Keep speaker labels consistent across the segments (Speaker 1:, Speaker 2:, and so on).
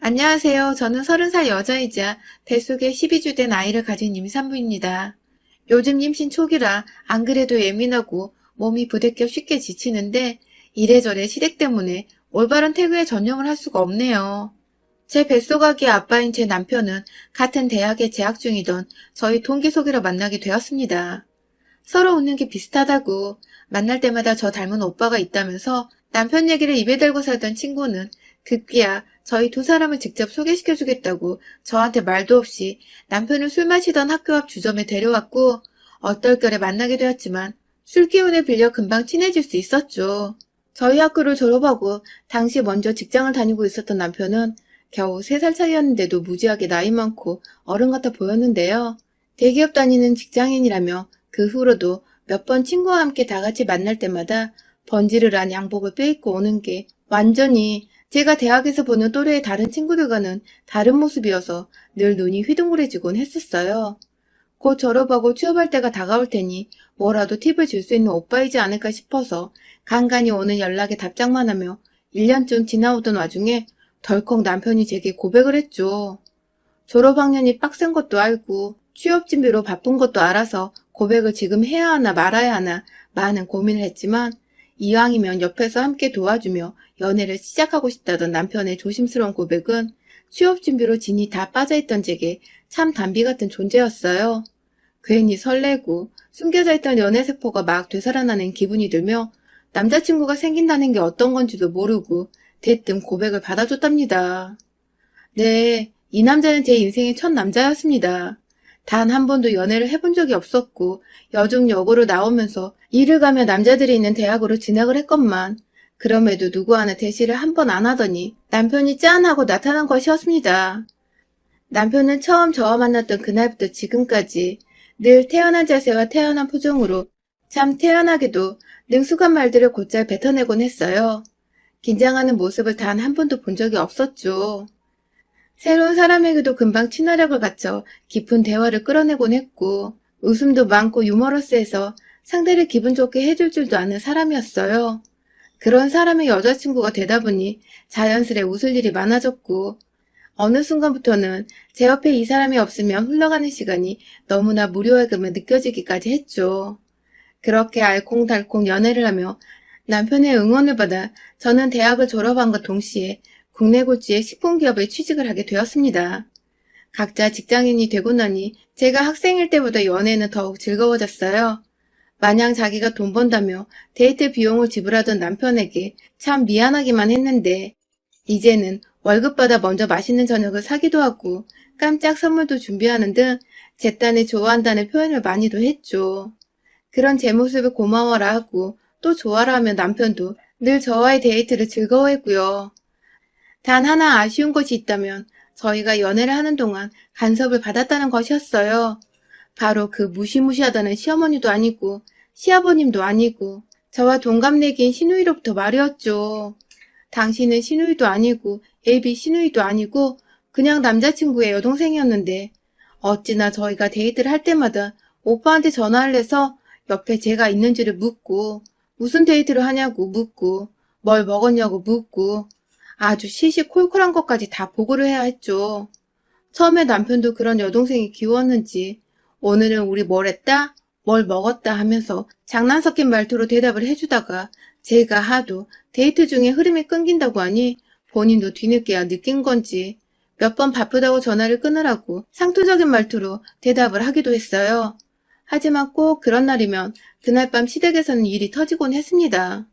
Speaker 1: 안녕하세요. 저는 30살 여자이자 뱃속에 12주 된 아이를 가진 임산부입니다. 요즘 임신 초기라 안 그래도 예민하고 몸이 부대껴 쉽게 지치는데 이래저래 시댁 때문에 올바른 태교에 전념을 할 수가 없네요. 제 뱃속아기 아빠인 제 남편은 같은 대학에 재학 중이던 저희 동기 소개로 만나게 되었습니다. 서로 웃는 게 비슷하다고 만날 때마다 저 닮은 오빠가 있다면서 남편 얘기를 입에 달고 살던 친구는 급기야 저희 두 사람을 직접 소개시켜주겠다고 저한테 말도 없이 남편을 술 마시던 학교 앞 주점에 데려왔고 얼떨결에 만나게 되었지만 술 기운을 빌려 금방 친해질 수 있었죠. 저희 학교를 졸업하고 당시 먼저 직장을 다니고 있었던 남편은 겨우 3살 차이였는데도 무지하게 나이 많고 어른 같아 보였는데요. 대기업 다니는 직장인이라며 그 후로도 몇 번 친구와 함께 다 같이 만날 때마다 번지르르한 양복을 빼입고 오는 게 완전히 제가 대학에서 보는 또래의 다른 친구들과는 다른 모습이어서 늘 눈이 휘둥그레지곤 했었어요. 곧 졸업하고 취업할 때가 다가올 테니 뭐라도 팁을 줄 수 있는 오빠이지 않을까 싶어서 간간히 오는 연락에 답장만 하며 1년쯤 지나오던 와중에 덜컥 남편이 제게 고백을 했죠. 졸업학년이 빡센 것도 알고 취업 준비로 바쁜 것도 알아서 고백을 지금 해야 하나 말아야 하나 많은 고민을 했지만 이왕이면 옆에서 함께 도와주며 연애를 시작하고 싶다던 남편의 조심스러운 고백은 취업 준비로 진이 다 빠져있던 제게 참 단비 같은 존재였어요. 괜히 설레고 숨겨져 있던 연애 세포가 막 되살아나는 기분이 들며 남자친구가 생긴다는 게 어떤 건지도 모르고 대뜸 고백을 받아줬답니다. 네, 이 남자는 제 인생의 첫 남자였습니다. 단 한 번도 연애를 해본 적이 없었고 여중 여고로 나오면서 일을 가며 남자들이 있는 대학으로 진학을 했건만 그럼에도 누구 하나 대시를 한 번 안 하더니 남편이 짠 하고 나타난 것이었습니다. 남편은 처음 저와 만났던 그날부터 지금까지 늘 태연한 자세와 태연한 표정으로 참 태연하게도 능숙한 말들을 곧잘 뱉어내곤 했어요. 긴장하는 모습을 단 한 번도 본 적이 없었죠. 새로운 사람에게도 금방 친화력을 갖춰 깊은 대화를 끌어내곤 했고 웃음도 많고 유머러스해서 상대를 기분 좋게 해줄 줄도 아는 사람이었어요. 그런 사람의 여자친구가 되다 보니 자연스레 웃을 일이 많아졌고 어느 순간부터는 제 옆에 이 사람이 없으면 흘러가는 시간이 너무나 무료하게만 느껴지기까지 했죠. 그렇게 알콩달콩 연애를 하며 남편의 응원을 받아 저는 대학을 졸업한과 동시에 국내 고지의 식품기업에 취직을 하게 되었습니다. 각자 직장인이 되고 나니 제가 학생일 때보다 연애는 더욱 즐거워졌어요. 마냥 자기가 돈 번다며 데이트 비용을 지불하던 남편에게 참 미안하기만 했는데 이제는 월급 받아 먼저 맛있는 저녁을 사기도 하고 깜짝 선물도 준비하는 등 제 딴에 좋아한다는 표현을 많이도 했죠. 그런 제 모습을 고마워라 하고 또 좋아라 하면 남편도 늘 저와의 데이트를 즐거워했고요. 단 하나 아쉬운 것이 있다면 저희가 연애를 하는 동안 간섭을 받았다는 것이었어요. 바로 그 무시무시하다는 시어머니도 아니고 시아버님도 아니고 저와 동갑내기인 시누이로부터 말이었죠. 당신은 시누이도 아니고 예비 시누이도 아니고 그냥 남자친구의 여동생이었는데 어찌나 저희가 데이트를 할 때마다 오빠한테 전화를 해서 옆에 제가 있는지를 묻고 무슨 데이트를 하냐고 묻고 뭘 먹었냐고 묻고 아주 시시콜콜한 것까지 다 보고를 해야 했죠. 처음에 남편도 그런 여동생이 귀여웠는지 오늘은 우리 뭘 했다? 뭘 먹었다 하면서 장난 섞인 말투로 대답을 해주다가 제가 하도 데이트 중에 흐름이 끊긴다고 하니 본인도 뒤늦게야 느낀 건지 몇 번 바쁘다고 전화를 끊으라고 상투적인 말투로 대답을 하기도 했어요. 하지만 꼭 그런 날이면 그날 밤 시댁에서는 일이 터지곤 했습니다.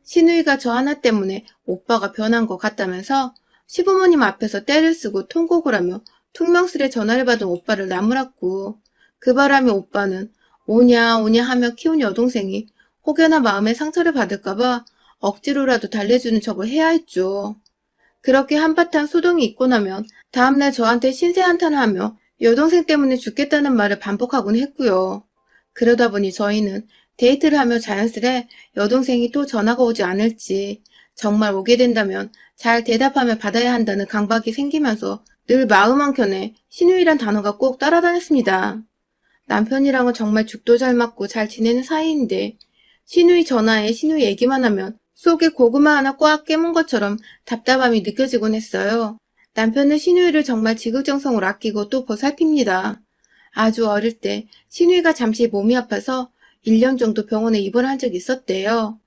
Speaker 1: 시누이가 저 하나 때문에 오빠가 변한 것 같다면서 시부모님 앞에서 떼를 쓰고 통곡을 하며 퉁명스레 전화를 받은 오빠를 나무랐고 그 바람에 오빠는 오냐 오냐 하며 키운 여동생이 혹여나 마음에 상처를 받을까봐 억지로라도 달래주는 척을 해야 했죠. 그렇게 한바탕 소동이 있고 나면 다음날 저한테 신세 한탄을 하며 여동생 때문에 죽겠다는 말을 반복하곤 했고요. 그러다 보니 저희는 데이트를 하며 자연스레 여동생이 또 전화가 오지 않을지 정말 오게 된다면 잘 대답하며 받아야 한다는 강박이 생기면서 늘 마음 한켠에 시누이란 단어가 꼭 따라다녔습니다. 남편이랑은 정말 죽도 잘 맞고 잘 지내는 사이인데 시누이 전화에 시누이 얘기만 하면 속에 고구마 하나 꽉 깨문 것처럼 답답함이 느껴지곤 했어요. 남편은 신우이를 정말 지극정성으로 아끼고 또 보살핍니다. 아주 어릴 때 신우이가 잠시 몸이 아파서 1년 정도 병원에 입원한 적이 있었대요.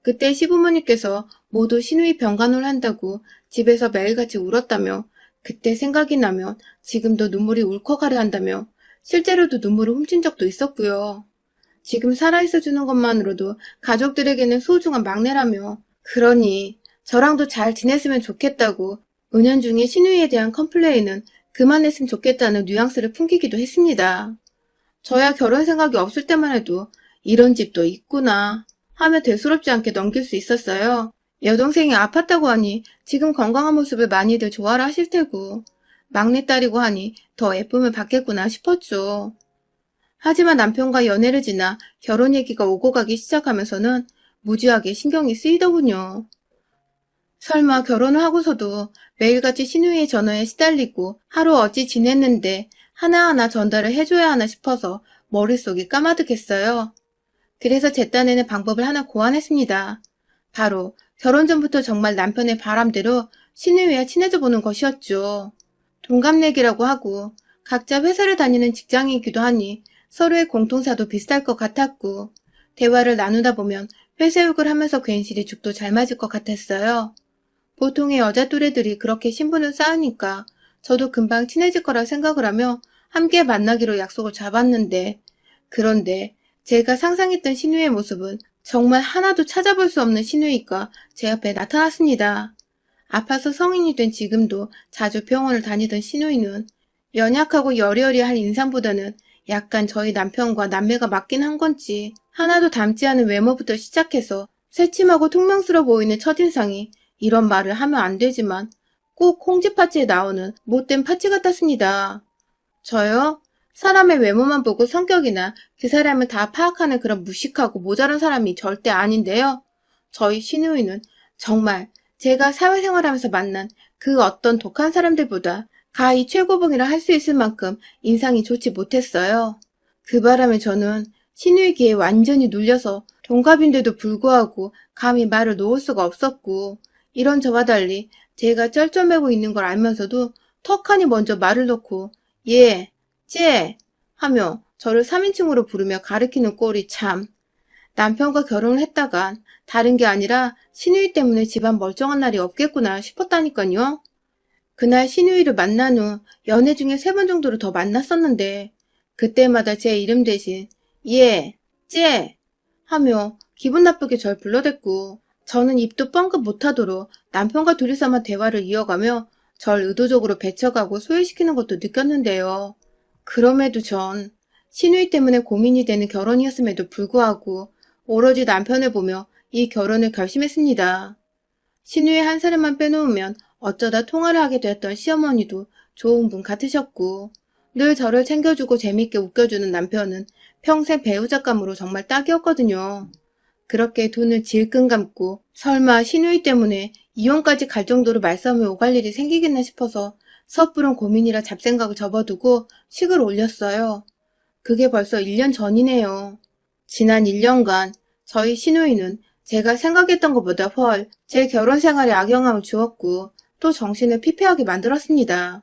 Speaker 1: 그때 시부모님께서 모두 신우이 병간호를 한다고 집에서 매일같이 울었다며 그때 생각이 나면 지금도 눈물이 울컥하려 한다며 실제로도 눈물을 훔친 적도 있었고요. 지금 살아있어 주는 것만으로도 가족들에게는 소중한 막내라며 그러니 저랑도 잘 지냈으면 좋겠다고 은연중에 신우이에 대한 컴플레인은 그만했으면 좋겠다는 뉘앙스를 풍기기도 했습니다. 저야 결혼 생각이 없을 때만 해도 이런 집도 있구나 하며 대수롭지 않게 넘길 수 있었어요. 여동생이 아팠다고 하니 지금 건강한 모습을 많이들 좋아라 하실 테고 막내딸이고 하니 더 예쁨을 받겠구나 싶었죠. 하지만 남편과 연애를 지나 결혼 얘기가 오고 가기 시작하면서는 무지하게 신경이 쓰이더군요. 설마 결혼을 하고서도 매일같이 신우이의 전화에 시달리고 하루 어찌 지냈는데 하나하나 전달을 해줘야 하나 싶어서 머릿속이 까마득했어요. 그래서 제 딴에는 방법을 하나 고안했습니다. 바로 결혼 전부터 정말 남편의 바람대로 신우이와 친해져 보는 것이었죠. 동갑내기라고 하고 각자 회사를 다니는 직장이기도 하니 서로의 공통사도 비슷할 것 같았고 대화를 나누다 보면 회사욕을 하면서 괜시리 죽도 잘 맞을 것 같았어요. 보통의 여자 또래들이 그렇게 신분을 쌓으니까 저도 금방 친해질 거라 생각을 하며 함께 만나기로 약속을 잡았는데 그런데 제가 상상했던 신우의 모습은 정말 하나도 찾아볼 수 없는 신우이가 제 앞에 나타났습니다. 아파서 성인이 된 지금도 자주 병원을 다니던 신우이는 연약하고 여리여리한 인상보다는 약간 저희 남편과 남매가 맞긴 한 건지 하나도 닮지 않은 외모부터 시작해서 새침하고 퉁명스러워 보이는 첫인상이 이런 말을 하면 안 되지만 꼭 콩쥐팥쥐에 나오는 못된 팥쥐 같았습니다. 저요? 사람의 외모만 보고 성격이나 그 사람을 다 파악하는 그런 무식하고 모자란 사람이 절대 아닌데요. 저희 신우이는 정말 제가 사회생활하면서 만난 그 어떤 독한 사람들보다 가히 최고봉이라 할 수 있을 만큼 인상이 좋지 못했어요. 그 바람에 저는 신우이 귀에 완전히 눌려서 동갑인데도 불구하고 감히 말을 놓을 수가 없었고 이런 저와 달리 제가 쩔쩔매고 있는 걸 알면서도 턱하니 먼저 말을 놓고 예, 쟤 하며 저를 3인칭으로 부르며 가리키는 꼴이 참. 남편과 결혼을 했다간 다른 게 아니라 신우이 때문에 집안 멀쩡한 날이 없겠구나 싶었다니까요. 그날 신우이를 만난 후 연애 중에 3번 정도를 더 만났었는데 그때마다 제 이름 대신 예, 쟤 하며 기분 나쁘게 절 불러댔고 저는 입도 뻥끗 못하도록 남편과 둘이서만 대화를 이어가며 절 의도적으로 배척하고 소외시키는 것도 느꼈는데요. 그럼에도 전 신우이 때문에 고민이 되는 결혼이었음에도 불구하고 오로지 남편을 보며 이 결혼을 결심했습니다. 신우이 한 사람만 빼놓으면 어쩌다 통화를 하게 되었던 시어머니도 좋은 분 같으셨고 늘 저를 챙겨주고 재밌게 웃겨주는 남편은 평생 배우자감으로 정말 딱이었거든요. 그렇게 돈을 질끈 감고 설마 신우이 때문에 이혼까지 갈 정도로 말싸움이 오갈 일이 생기겠나 싶어서 섣부른 고민이라 잡생각을 접어두고 식을 올렸어요. 그게 벌써 1년 전이네요. 지난 1년간 저희 신우이는 제가 생각했던 것보다 제 결혼 생활에 악영향을 주었고 또 정신을 피폐하게 만들었습니다.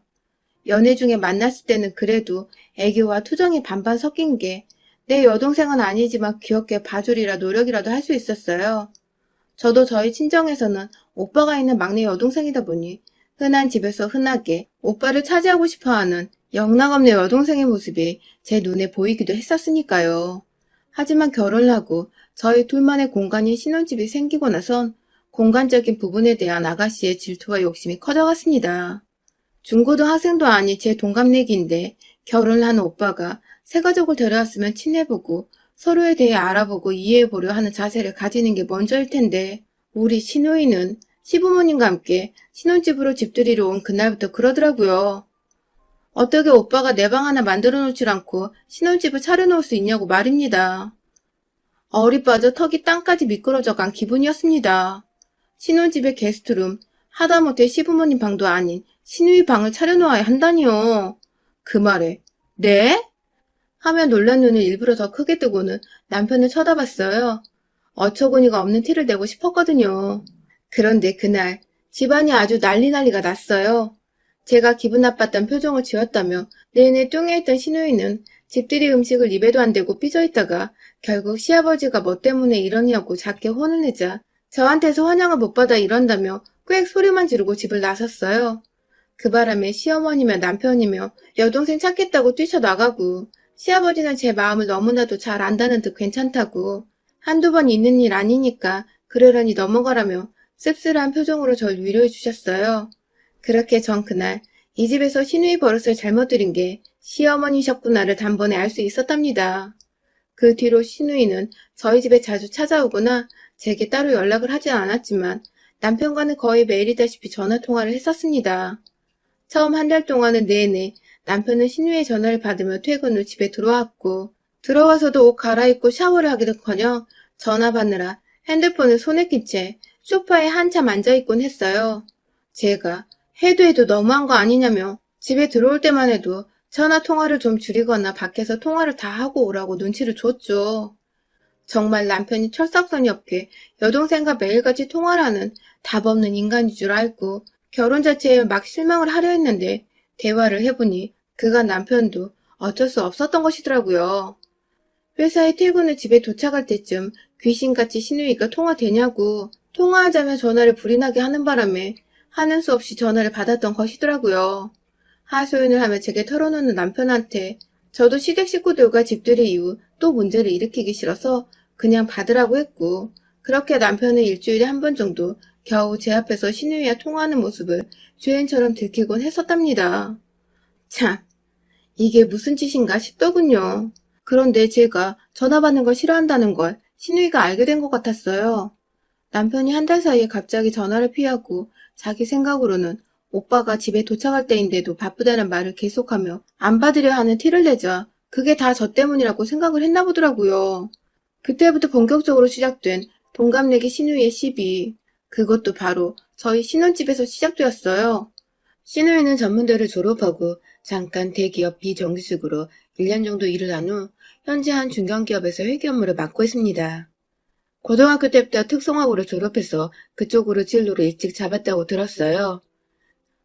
Speaker 1: 연애 중에 만났을 때는 그래도 애교와 투정이 반반 섞인 게 내 여동생은 아니지만 귀엽게 봐주리라 노력이라도 할 수 있었어요. 저도 저희 친정에서는 오빠가 있는 막내 여동생이다 보니 흔한 집에서 흔하게 오빠를 차지하고 싶어하는 영락없는 여동생의 모습이 제 눈에 보이기도 했었으니까요. 하지만 결혼을 하고 저희 둘만의 공간인 신혼집이 생기고 나선 공간적인 부분에 대한 아가씨의 질투와 욕심이 커져갔습니다. 중고등학생도 아닌 제 동갑내기인데 결혼을 하는 오빠가 새 가족을 데려왔으면 친해보고 서로에 대해 알아보고 이해해보려 하는 자세를 가지는 게 먼저일 텐데 우리 신우이는 시부모님과 함께 신혼집으로 집들이러 온 그날부터 그러더라고요. 어떻게 오빠가 내 방 하나 만들어 놓질 않고 신혼집을 차려놓을 수 있냐고 말입니다. 얼이 빠져 턱이 땅까지 미끄러져 간 기분이었습니다. 신혼집의 게스트룸, 하다못해 시부모님 방도 아닌 신우이 방을 차려놓아야 한다니요. 그 말에 네? 하며 놀란 눈을 일부러 더 크게 뜨고는 남편을 쳐다봤어요. 어처구니가 없는 티를 내고 싶었거든요. 그런데 그날 집안이 아주 난리가 났어요. 제가 기분 나빴던 표정을 지었다며 내내 뚱해 있던 신우이는 집들이 음식을 입에도 안 대고 삐져있다가 결국 시아버지가 뭐 때문에 이러냐고 작게 혼을 내자 저한테서 환영을 못 받아 이런다며 꽥 소리만 지르고 집을 나섰어요. 그 바람에 시어머니며 남편이며 여동생 찾겠다고 뛰쳐나가고 시아버지는 제 마음을 너무나도 잘 안다는 듯 괜찮다고 한두 번 있는 일 아니니까 그러려니 넘어가라며 씁쓸한 표정으로 절 위로해 주셨어요. 그렇게 전 그날 이 집에서 시누이 버릇을 잘못 들인 게 시어머니셨구나를 단번에 알 수 있었답니다. 그 뒤로 시누이는 저희 집에 자주 찾아오거나 제게 따로 연락을 하진 않았지만 남편과는 거의 매일이다시피 전화통화를 했었습니다. 처음 한 달 동안은 내내 남편은 시누이의 전화를 받으며 퇴근 후 집에 들어왔고 들어와서도 옷 갈아입고 샤워를 하기는커녕 전화 받느라 핸드폰을 손에 낀 채 소파에 한참 앉아있곤 했어요. 제가 해도 너무한 거 아니냐며 집에 들어올 때만 해도 전화 통화를 좀 줄이거나 밖에서 통화를 다 하고 오라고 눈치를 줬죠. 정말 남편이 철딱선이 없게 여동생과 매일같이 통화를 하는 답 없는 인간인 줄 알고 결혼 자체에 막 실망을 하려 했는데 대화를 해보니 그간 남편도 어쩔 수 없었던 것이더라고요. 회사에 퇴근 후 집에 도착할 때쯤 귀신같이 시누이가 통화되냐고 통화하자며 전화를 불이 나게 하는 바람에 하는 수 없이 전화를 받았던 것이더라고요. 하소연을 하며 제게 털어놓는 남편한테 저도 시댁 식구들과 집들이 이후 또 문제를 일으키기 싫어서 그냥 받으라고 했고 그렇게 남편은 일주일에 한 번 정도 겨우 제 앞에서 시누이와 통화하는 모습을 죄인처럼 들키곤 했었답니다. 참, 이게 무슨 짓인가 싶더군요. 그런데 제가 전화 받는 걸 싫어한다는 걸 시누이가 알게 된 것 같았어요. 남편이 한 달 사이에 갑자기 전화를 피하고 자기 생각으로는 오빠가 집에 도착할 때인데도 바쁘다는 말을 계속하며 안 받으려 하는 티를 내자 그게 다 저 때문이라고 생각을 했나 보더라고요. 그때부터 본격적으로 시작된 동갑내기 시누이의 시비. 그것도 바로 저희 신혼집에서 시작되었어요. 시누이는 전문대를 졸업하고 잠깐 대기업 비정규직으로 1년 정도 일을 한 후 현재 한 중견기업에서 회계 업무를 맡고 있습니다. 고등학교 때부터 특성화고를 졸업해서 그쪽으로 진로를 일찍 잡았다고 들었어요.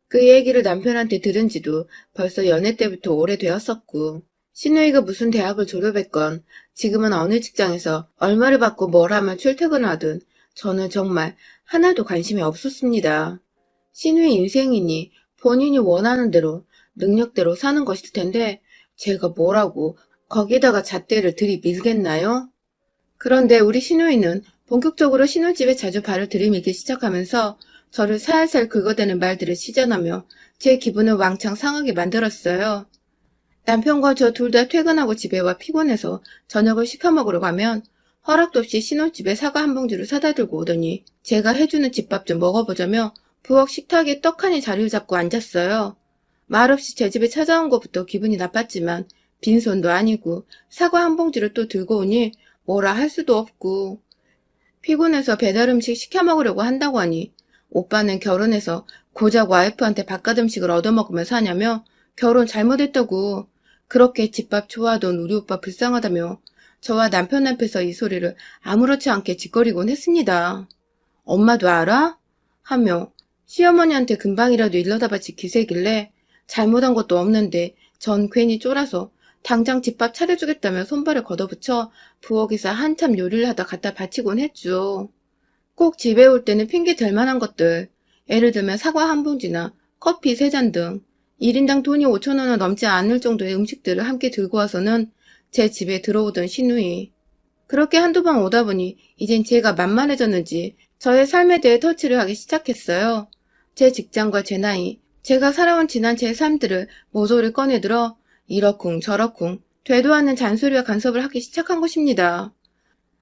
Speaker 1: 그 얘기를 남편한테 들은 지도 벌써 연애 때부터 오래되었었고 시누이가 무슨 대학을 졸업했건 지금은 어느 직장에서 얼마를 받고 뭘 하면 출퇴근을 하든 저는 정말 하나도 관심이 없었습니다. 시누이 인생이니 본인이 원하는 대로 능력대로 사는 것일 텐데 제가 뭐라고 거기다가 잣대를 들이밀겠나요? 그런데 우리 시누이는 본격적으로 신혼집에 자주 발을 들이밀기 시작하면서 저를 살살 긁어대는 말들을 시전하며 제 기분을 왕창 상하게 만들었어요. 남편과 저 둘 다 퇴근하고 집에 와 피곤해서 저녁을 시켜 먹으러 가면 허락도 없이 신혼집에 사과 한 봉지를 사다 들고 오더니 제가 해주는 집밥 좀 먹어보자며 부엌 식탁에 떡하니 자리를 잡고 앉았어요. 말없이 제 집에 찾아온 것부터 기분이 나빴지만 빈손도 아니고 사과 한 봉지를 또 들고 오니 뭐라 할 수도 없고 피곤해서 배달 음식 시켜 먹으려고 한다고 하니 오빠는 결혼해서 고작 와이프한테 바깥 음식을 얻어먹으며 사냐며 결혼 잘못했다고 그렇게 집밥 좋아하던 우리 오빠 불쌍하다며 저와 남편 앞에서 이 소리를 아무렇지 않게 짓거리곤 했습니다. 엄마도 알아? 하며 시어머니한테 금방이라도 일러다 바칠 기세길래 잘못한 것도 없는데 전 괜히 쫄아서 당장 집밥 차려주겠다며 손발을 걷어붙여 부엌에서 한참 요리를 하다 갖다 바치곤 했죠. 꼭 집에 올 때는 핑계 댈 만한 것들, 예를 들면 사과 한 봉지나 커피 3잔 등 1인당 돈이 5,000원은 넘지 않을 정도의 음식들을 함께 들고 와서는 제 집에 들어오던 시누이. 그렇게 한두 번 오다 보니 이젠 제가 만만해졌는지 저의 삶에 대해 터치를 하기 시작했어요. 제 직장과 제 나이, 제가 살아온 지난 제 삶들을 모조리 꺼내들어 이러쿵 저러쿵 되도 않는 잔소리와 간섭을 하기 시작한 것입니다.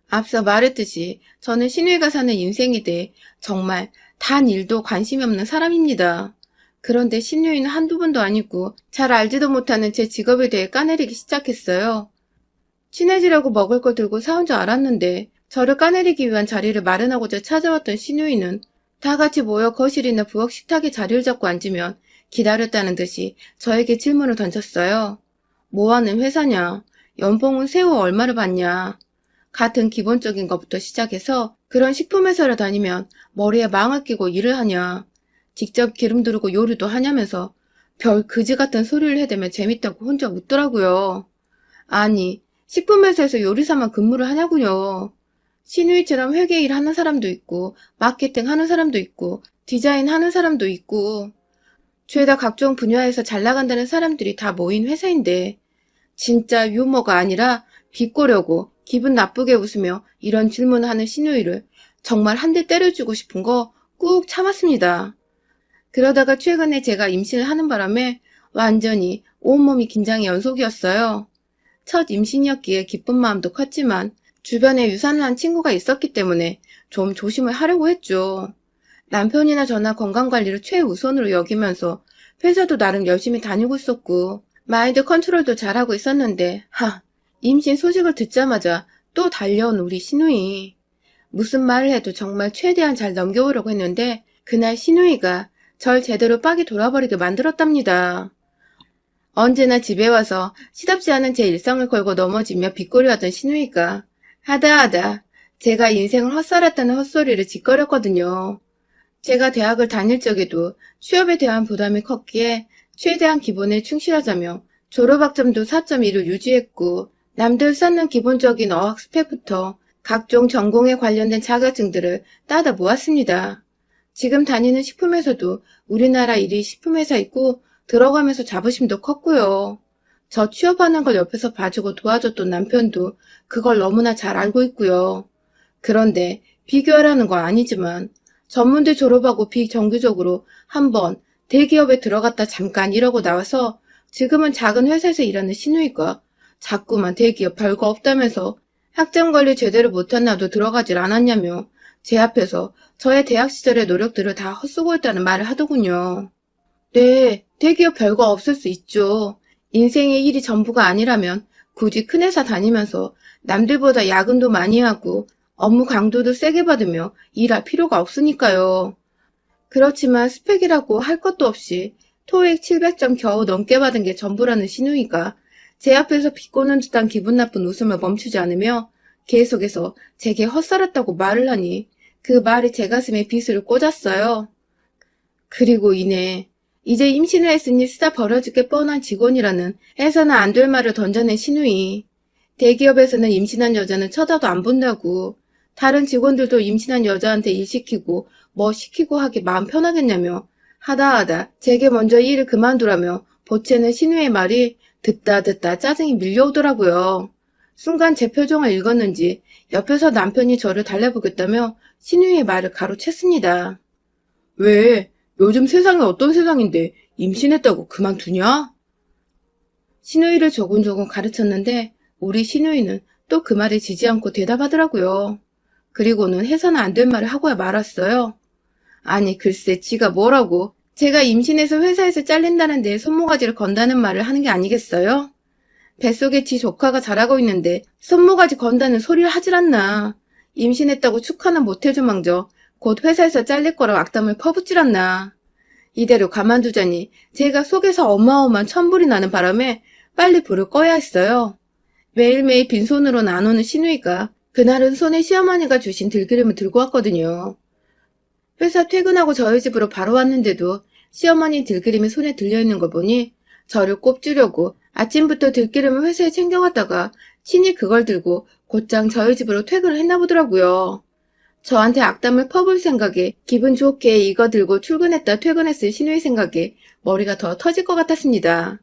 Speaker 1: 앞서 말했듯이 저는 시누이가 사는 인생에 대해 정말 단 일도 관심이 없는 사람입니다. 그런데 시누이는 한두 번도 아니고 잘 알지도 못하는 제 직업에 대해 까내리기 시작했어요. 친해지려고 먹을 걸 들고 사온 줄 알았는데 저를 까내리기 위한 자리를 마련하고자 찾아왔던 시누이는 다 같이 모여 거실이나 부엌 식탁에 자리를 잡고 앉으면 기다렸다는 듯이 저에게 질문을 던졌어요. 뭐하는 회사냐? 연봉은 세후 얼마를 받냐? 같은 기본적인 것부터 시작해서 그런 식품회사를 다니면 머리에 망을 끼고 일을 하냐? 직접 기름 두르고 요리도 하냐면서 별 그지 같은 소리를 해대며 재밌다고 혼자 웃더라고요. 아니, 식품회사에서 요리사만 근무를 하냐고요. 신우이처럼 회계 일 하는 사람도 있고, 마케팅 하는 사람도 있고, 디자인 하는 사람도 있고, 죄다 각종 분야에서 잘 나간다는 사람들이 다 모인 회사인데, 진짜 유머가 아니라 비꼬려고 기분 나쁘게 웃으며 이런 질문을 하는 신우이를 정말 한 대 때려주고 싶은 거 꾹 참았습니다. 그러다가 최근에 제가 임신을 하는 바람에 완전히 온몸이 긴장의 연속이었어요. 첫 임신이었기에 기쁜 마음도 컸지만 주변에 유산을 한 친구가 있었기 때문에 좀 조심을 하려고 했죠. 남편이나 저나 건강관리를 최우선으로 여기면서 회사도 나름 열심히 다니고 있었고 마인드 컨트롤도 잘하고 있었는데 임신 소식을 듣자마자 또 달려온 우리 시누이. 무슨 말을 해도 정말 최대한 잘 넘겨오려고 했는데 그날 시누이가 절 제대로 빡이 돌아버리게 만들었답니다. 언제나 집에 와서 시답지 않은 제 일상을 걸고 넘어지며 빗꼬리하던 시누이가 하다 제가 인생을 헛살았다는 헛소리를 짓거렸거든요. 제가 대학을 다닐 적에도 취업에 대한 부담이 컸기에 최대한 기본에 충실하자며 졸업학점도 4.2를 유지했고 남들 쌓는 기본적인 어학 스펙부터 각종 전공에 관련된 자격증들을 따다 모았습니다. 지금 다니는 식품회사도 우리나라 1위 식품회사이고 들어가면서 자부심도 컸고요. 저 취업하는 걸 옆에서 봐주고 도와줬던 남편도 그걸 너무나 잘 알고 있고요. 그런데 비교하라는 건 아니지만 전문대 졸업하고 비정규적으로 한번 대기업에 들어갔다 잠깐 일하고 나와서 지금은 작은 회사에서 일하는 시누이가 자꾸만 대기업 별거 없다면서 학점 관리 제대로 못한 나도 들어가질 않았냐며 제 앞에서 저의 대학 시절의 노력들을 다 헛수고했다는 말을 하더군요. 네, 대기업 별거 없을 수 있죠. 인생의 일이 전부가 아니라면 굳이 큰 회사 다니면서 남들보다 야근도 많이 하고 업무 강도도 세게 받으며 일할 필요가 없으니까요. 그렇지만 스펙이라고 할 것도 없이 토익 700점 겨우 넘게 받은 게 전부라는 시누이가 제 앞에서 비꼬는 듯한 기분 나쁜 웃음을 멈추지 않으며 계속해서 제게 헛살았다고 말을 하니 그 말이 제 가슴에 비수를 꽂았어요. 그리고 이내 이제 임신을 했으니 쓰다 버려질 게 뻔한 직원이라는 해서는 안 될 말을 던져낸 시누이. 대기업에서는 임신한 여자는 쳐다도 안 본다고 다른 직원들도 임신한 여자한테 일 시키고 뭐 시키고 하기 마음 편하겠냐며 하다 제게 먼저 일을 그만두라며 보채는 신우의 말이 듣다 짜증이 밀려오더라고요. 순간 제 표정을 읽었는지 옆에서 남편이 저를 달래보겠다며 신우의 말을 가로챘습니다. 왜? 요즘 세상이 어떤 세상인데 임신했다고 그만두냐? 신우이를 조곤조곤 가르쳤는데 우리 신우이는 또 그 말에 지지 않고 대답하더라고요. 그리고는 해서는 안 될 말을 하고야 말았어요. 아니 글쎄 지가 뭐라고 제가 임신해서 회사에서 잘린다는데 손모가지를 건다는 말을 하는 게 아니겠어요? 뱃속에 지 조카가 자라고 있는데 손모가지 건다는 소리를 하질 않나. 임신했다고 축하는 못해주망정 곧 회사에서 잘릴 거라고 악담을 퍼붓질 않나. 이대로 가만두자니 제가 속에서 어마어마한 천불이 나는 바람에 빨리 불을 꺼야 했어요. 매일매일 빈손으로는 안 오는 시누이가 그날은 손에 시어머니가 주신 들기름을 들고 왔거든요. 회사 퇴근하고 저희 집으로 바로 왔는데도 시어머니 들기름이 손에 들려있는 걸 보니 저를 꼽주려고 아침부터 들기름을 회사에 챙겨갔다가 친히 그걸 들고 곧장 저희 집으로 퇴근을 했나 보더라고요. 저한테 악담을 퍼볼 생각에 기분 좋게 이거 들고 출근했다 퇴근했을 신우의 생각에 머리가 더 터질 것 같았습니다.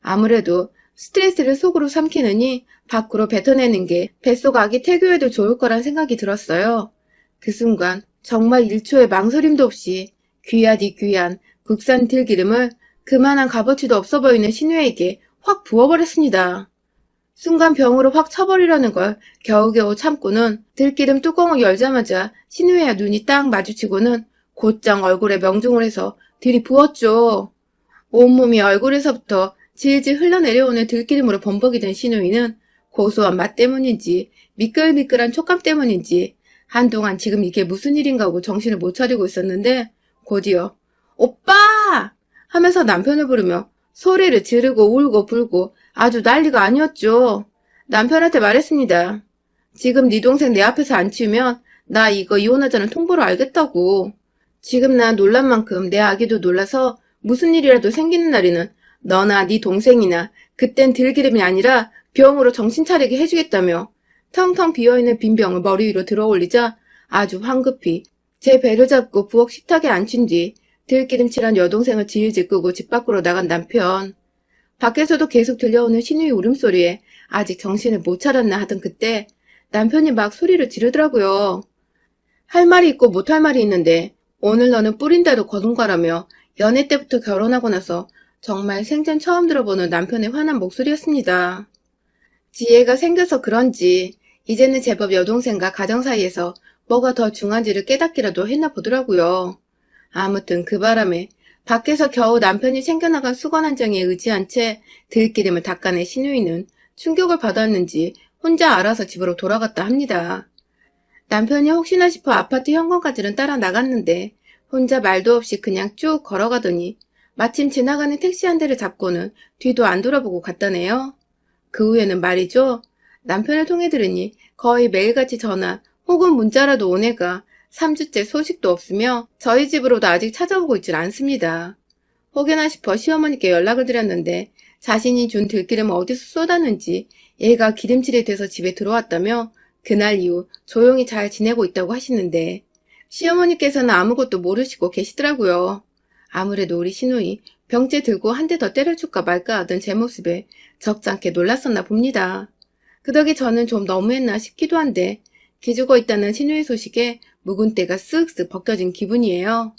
Speaker 1: 아무래도 스트레스를 속으로 삼키느니 밖으로 뱉어내는 게 뱃속 아기 태교에도 좋을 거란 생각이 들었어요. 그 순간 정말 1초의 망설임도 없이 귀하디 귀한 국산 들기름을 그만한 값어치도 없어 보이는 신우에게 확 부어버렸습니다. 순간 병으로 확 쳐버리려는 걸 겨우겨우 참고는 들기름 뚜껑을 열자마자 신우의 눈이 딱 마주치고는 곧장 얼굴에 명중을 해서 들이부었죠. 온몸이 얼굴에서부터 질질 흘러내려오는 들기름으로 범벅이 된 신우이는 고소한 맛 때문인지 미끌미끌한 촉감 때문인지 한동안 지금 이게 무슨 일인가 하고 정신을 못 차리고 있었는데 곧이어 오빠! 하면서 남편을 부르며 소리를 지르고 울고 불고 아주 난리가 아니었죠. 남편한테 말했습니다. 지금 네 동생 내 앞에서 안 치우면 나 이거 이혼하자는 통보를 알겠다고. 지금 나 놀란 만큼 내 아기도 놀라서
Speaker 2: 무슨 일이라도 생기는 날에는 너나 네 동생이나 그땐 들기름이 아니라 병으로 정신 차리게 해주겠다며 텅텅 비어있는 빈 병을 머리 위로 들어 올리자 아주 황급히 제 배를 잡고 부엌 식탁에 앉힌 뒤 들기름칠한 여동생을 질질 끄고 집 밖으로 나간 남편. 밖에서도 계속 들려오는 신우의 울음소리에 아직 정신을 못 차렸나 하던 그때 남편이 막 소리를 지르더라고요. 할 말이 있고 못할 말이 있는데 오늘 너는 뿌린대로 거둔가라며 연애 때부터 결혼하고 나서 정말 생전 처음 들어보는 남편의 화난 목소리였습니다. 지혜가 생겨서 그런지 이제는 제법 여동생과 가정 사이에서 뭐가 더 중요한지를 깨닫기라도 했나 보더라고요. 아무튼 그 바람에 밖에서 겨우 남편이 챙겨나간 수건 한 장에 의지한 채 들기름을 닦아낸 신우이는 충격을 받았는지 혼자 알아서 집으로 돌아갔다 합니다. 남편이 혹시나 싶어 아파트 현관까지는 따라 나갔는데 혼자 말도 없이 그냥 쭉 걸어가더니 마침 지나가는 택시 한 대를 잡고는 뒤도 안 돌아보고 갔다네요. 그 후에는 말이죠. 남편을 통해 들으니 거의 매일같이 전화 혹은 문자라도 온 애가 3주째 소식도 없으며 저희 집으로도 아직 찾아오고 있질 않습니다. 혹여나 싶어 시어머니께 연락을 드렸는데 자신이 준 들기름을 어디서 쏟았는지 얘가 기름칠이 돼서 집에 들어왔다며 그날 이후 조용히 잘 지내고 있다고 하시는데 시어머니께서는 아무것도 모르시고 계시더라고요. 아무래도 우리 시누이 병째 들고 한 대 더 때려줄까 말까 하던 제 모습에 적잖게 놀랐었나 봅니다. 그 덕에 저는 좀 너무했나 싶기도 한데 기죽어 있다는 시누이 소식에 묵은 때가 쓱쓱 벗겨진 기분이에요.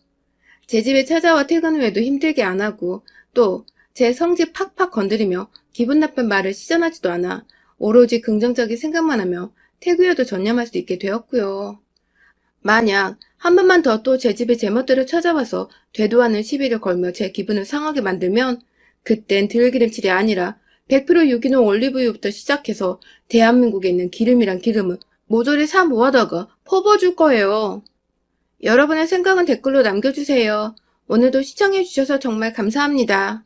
Speaker 2: 제 집에 찾아와 퇴근 후에도 힘들게 안 하고 또 제 성질 팍팍 건드리며 기분 나쁜 말을 시전하지도 않아 오로지 긍정적인 생각만 하며 태그여도 전념할 수 있게 되었고요. 만약 한 번만 더 또 제 집에 제멋대로 찾아와서 되도 않는 시비를 걸며 제 기분을 상하게 만들면 그땐 들기름칠이 아니라 100% 유기농 올리브유부터 시작해서 대한민국에 있는 기름이란 기름을 모조리 사 모아다가 퍼부어줄 거예요. 여러분의 생각은 댓글로 남겨주세요. 오늘도 시청해주셔서 정말 감사합니다.